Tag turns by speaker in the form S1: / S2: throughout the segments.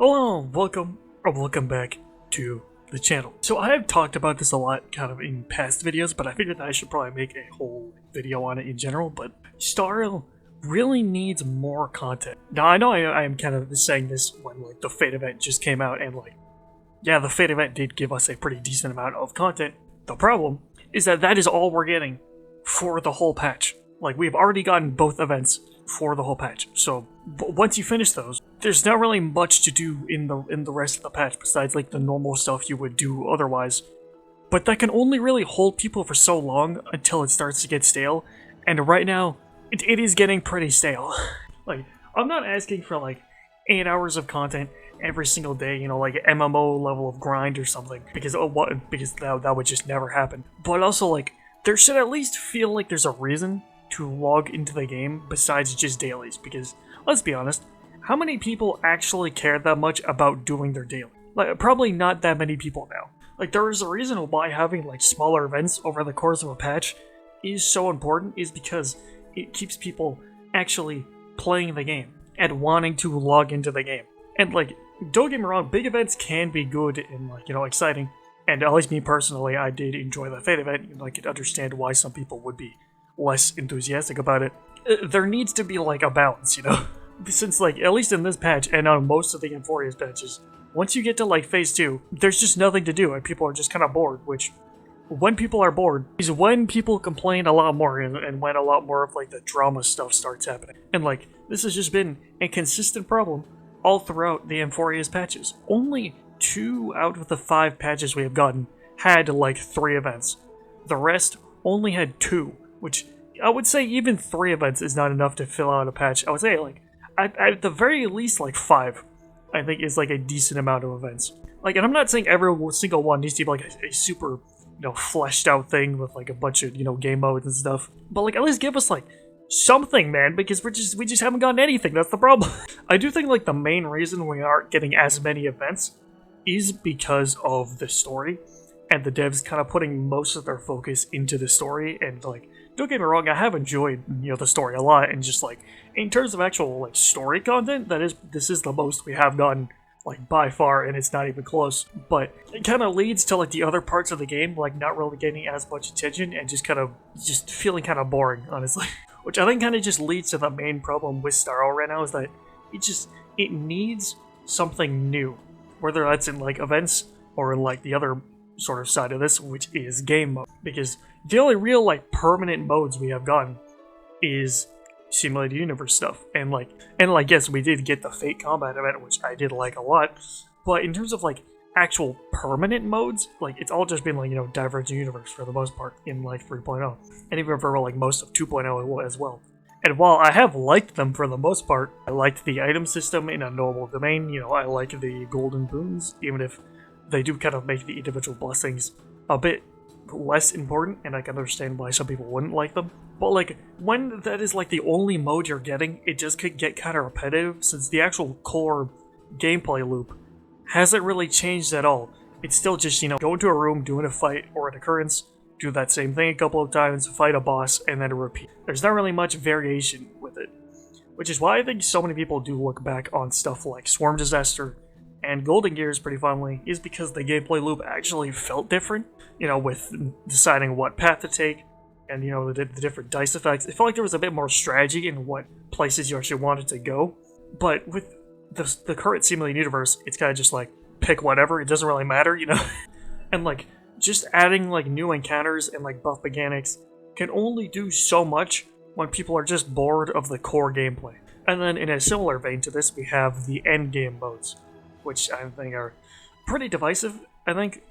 S1: Hello, welcome back to the channel. So I have talked about this a lot kind of in past videos, but I figured that I should probably make a whole video on it in general, but Starro really needs more content. Now I know I am kind of saying this when like the Fate event just came out, and like, yeah, the Fate event did give us a pretty decent amount of content. The problem is that that is all we're getting for the whole patch. Like, we've already gotten both events for the whole patch, so once you finish those, there's not really much to do in the rest of the patch besides like the normal stuff you would do otherwise. But that can only really hold people for so long until it starts to get stale, and right now it is getting pretty stale. Like, I'm not asking for like 8 hours of content every single day, you know, like MMO level of grind or something, because that would just never happen. But also, like, there should at least feel like there's a reason to log into the game besides just dailies, because let's be honest, how many people actually care that much about doing their daily? Like, probably not that many people now. Like, there is a reason why having like smaller events over the course of a patch is so important, is because it keeps people actually playing the game and wanting to log into the game. And like, don't get me wrong, big events can be good and like, you know, exciting. And at least me personally, I did enjoy the Fate event, and I could understand why some people would be less enthusiastic about it. There needs to be like a balance, you know? Since like, at least in this patch and on most of the Euphoria's patches, once you get to like phase 2, there's just nothing to do and people are just kind of bored, which when people are bored is when people complain a lot more and when a lot more of like the drama stuff starts happening. And like, this has just been a consistent problem all throughout the Euphoria's patches. Only 2 out of the 5 patches we have gotten had like 3 events. The rest only had 2. Which, I would say even 3 events is not enough to fill out a patch. I would say, like, at the very least, like, 5, I think is, like, a decent amount of events. Like, and I'm not saying every single one needs to be, like, a super, you know, fleshed out thing with, like, a bunch of, you know, game modes and stuff. But, like, at least give us, like, something, man, because we just haven't gotten anything. That's the problem. I do think, like, the main reason we aren't getting as many events is because of the story, and the devs kind of putting most of their focus into the story, and, like, don't get me wrong, I have enjoyed, you know, the story a lot, and just like, in terms of actual like story content, this is the most we have gotten, like, by far, and it's not even close. But it kind of leads to like the other parts of the game like not really getting as much attention and just feeling kind of boring, honestly. Which I think kind of just leads to the main problem with Starro right now, is that it needs something new, whether that's in like events or in like the other sort of side of this, which is game mode. Because the only real like permanent modes we have gotten is simulated universe stuff, and like yes, we did get the Fate combat event, which I did like a lot, but in terms of like actual permanent modes, like, it's all just been like, you know, Divergent Universe for the most part in like 3.0, and even for like most of 2.0 as well. And while I have liked them for the most part, I liked the item system in a normal domain, you know, I like the golden boons, even if they do kind of make the individual blessings a bit less important, and I can understand why some people wouldn't like them. But like, when that is like the only mode you're getting, it just could get kind of repetitive, since the actual core gameplay loop hasn't really changed at all. It's still just, you know, go into a room, doing a fight or an occurrence, do that same thing a couple of times, fight a boss, and then repeat. There's not really much variation with it, which is why I think so many people do look back on stuff like Swarm Disaster and Golden Gears pretty fondly, is because the gameplay loop actually felt different, you know, with deciding what path to take, and, you know, the different dice effects. It felt like there was a bit more strategy in what places you actually wanted to go. But with the current simulated universe, it's kind of just like, pick whatever, it doesn't really matter, you know? And like, just adding like new encounters and like buff mechanics can only do so much when people are just bored of the core gameplay. And then in a similar vein to this, we have the endgame modes, which I think are pretty divisive, I think,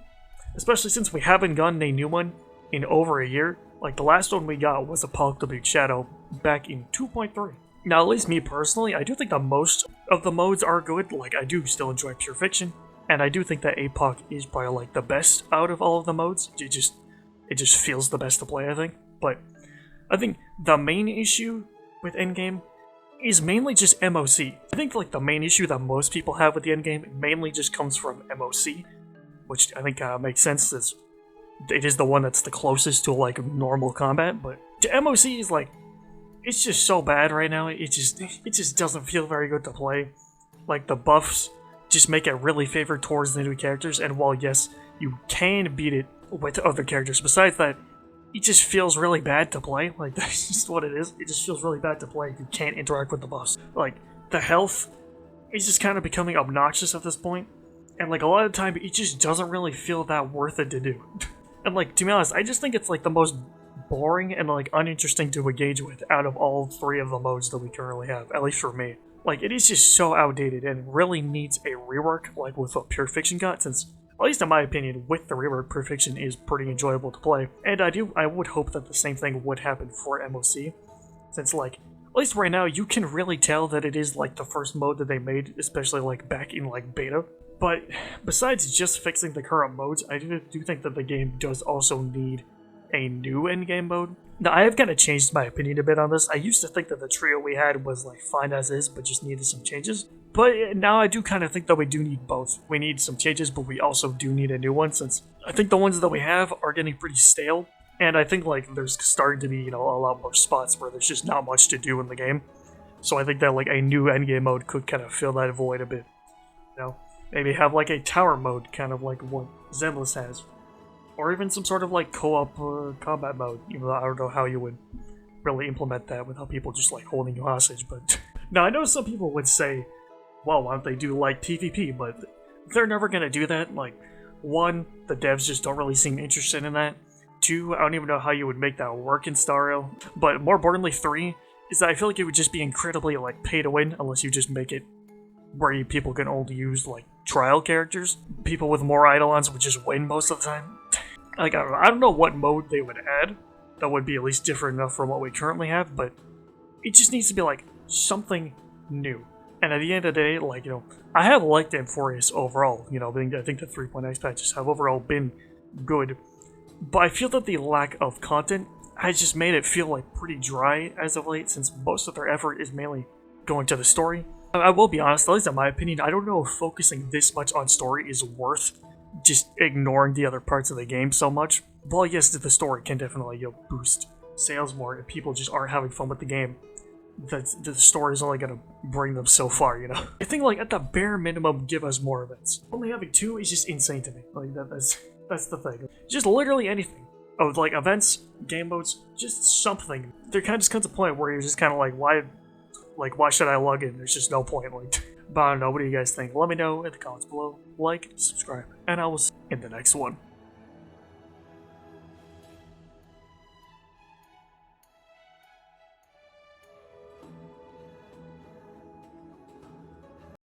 S1: especially since we haven't gotten a new one in over a year. Like, the last one we got was Apocalyptic Shadow back in 2.3. Now, at least me personally, I do think that most of the modes are good. Like, I do still enjoy Pure Fiction, and I do think that APOC is probably like the best out of all of the modes. It just feels the best to play, I think. But I think the main issue with Endgame is mainly just MOC. I think like the main issue that most people have with the endgame mainly just comes from MOC, which I think makes sense, as it is the one that's the closest to like normal combat. But the MOC is like, it's just so bad right now. It just doesn't feel very good to play. Like, the buffs just make it really favored towards the new characters. And while yes, you can beat it with other characters, besides that, it just feels really bad to play. Like, that's just what it is. It just feels really bad to play if you can't interact with the boss. Like, the health is just kind of becoming obnoxious at this point. And like, a lot of the time, it just doesn't really feel that worth it to do. And like, to be honest, I just think it's like the most boring and like uninteresting to engage with out of all three of the modes that we currently have, at least for me. Like, it is just so outdated and really needs a rework, like with what Pure Fiction got, since, at least in my opinion, with the rework, Pure Fiction is pretty enjoyable to play. And I would hope that the same thing would happen for MOC, since like, at least right now, you can really tell that it is like the first mode that they made, especially like back in like beta. But besides just fixing the current modes, I do think that the game does also need a new endgame mode. Now, I have kind of changed my opinion a bit on this. I used to think that the trio we had was like fine as is, but just needed some changes. But now I do kind of think that we do need both. We need some changes, but we also do need a new one, since I think the ones that we have are getting pretty stale. And I think like there's starting to be, you know, a lot more spots where there's just not much to do in the game. So I think that like a new endgame mode could kind of fill that void a bit. You know, maybe have like a tower mode, kind of like what Zenless has. Or even some sort of like co-op combat mode. Even though I don't know how you would really implement that without people just like holding you hostage. But now I know some people would say, well, why don't they do like PvP? But they're never gonna do that. Like, one, the devs just don't really seem interested in that. Two, I don't even know how you would make that work in Stario. But more importantly, three, is that I feel like it would just be incredibly like pay to win unless you just make it where people can only use like trial characters. People with more Eidolons would just win most of the time. Like, I don't know what mode they would add that would be at least different enough from what we currently have, but it just needs to be like something new. And at the end of the day, like, you know, I have liked Amphorius overall. You know, I think the 3.x patches have overall been good, but I feel that the lack of content has just made it feel like pretty dry as of late, since most of their effort is mainly going to the story. I will be honest, at least in my opinion, I don't know if focusing this much on story is worth just ignoring the other parts of the game so much. Well, yes, the story can definitely, you know, boost sales more if people just aren't having fun with the game. The story is only gonna bring them so far, you know. I think like at the bare minimum, give us more events. Only having 2 is just insane to me. Like that's the thing. Just literally anything. Oh, like events, game modes, just something. There kind of just comes a point where you're just kind of like, why should I log in? There's just no point. Like, but I don't know. What do you guys think? Let me know in the comments below. Like, subscribe, and I will see you in the next one.